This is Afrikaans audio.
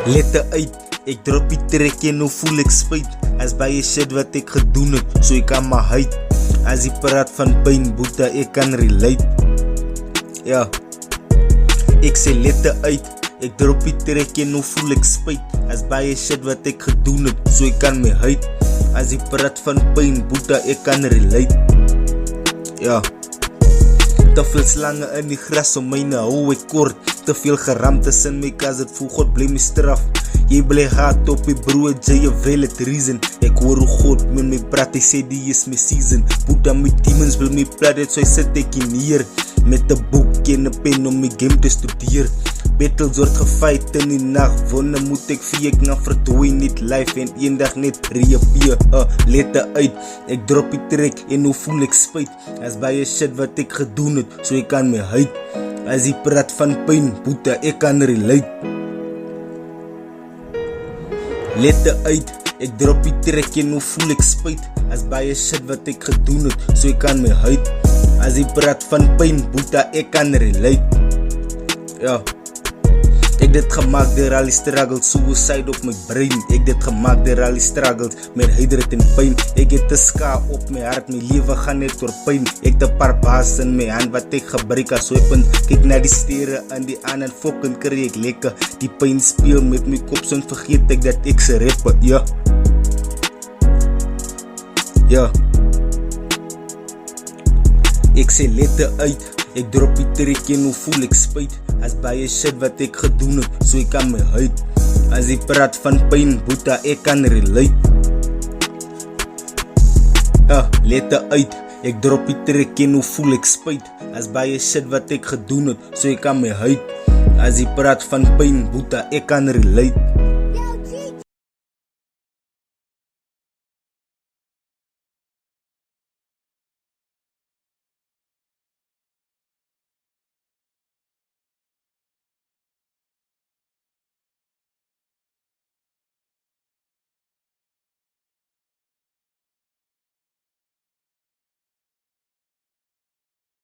Lette uit, ek drop die trek en nou voel ek spyt. As baie shit wat ek gedoen het, so ek kan my huid. As die praat van pyn, boeta, ek kan relate. Ja, ek sê lette uit, ek drop die trek en nou voel ek spyt. As baie shit wat ek gedoen het, so ek kan my huid. As die praat van pyn, boeta, ek kan relate. Ja, te veel slange in die gras om myne hou ek kort. Te veel geramtes in my kas, het voel God bly my straf. Jy bly haat op die brood, jy wel het reason. Ek hoor hoe God met my praat, hy sê die is my season. Boeta, my demons wil my praat, so hy sit ek hier neer. Met een boek en een pen om my game te studeer. Battles word gefight in die nacht, wonde moet ek vir ek na verdooi niet life en een dag net reappear. Lette uit, ek drop die trek en nou voel ek spyt. As baie shit wat ek gedoen het, so ek kan my huid. As die praat van pyn, boeta, ek kan relate. Lette uit, ek drop die trek en nou voel ek spyt. As baie shit wat ek gedoen het, so ek kan my huid. As die praat van pyn, boeta, ek kan relate. Ja, ek dit gemaakt door al die struggles, suicide op my brein. Ek dit gemaakt door al die struggles, met hydrat en pijn. Ek het te ska op my hart, my leven gaan net door pijn. Ek te paar baas in my hand, wat ek gebruik as weapon. Kyk na die stere in die aan en fucking kry ek lekker. Die pijn speel met my kop, soms vergeet ek dat ek se rapper, ja. Ja, ek sê lette uit, ek drop die trek en hoe voel ek spyt. As baie shit wat ek gedoen het, so ek kan my huid. As die praat van pyn, boeta, ek kan relate. Ja, lette uit, ek drop die trek en hoe voel ek spyt. As baie shit wat ek gedoen het, so ek kan my huid. As die praat van pyn, boeta, ek kan relate.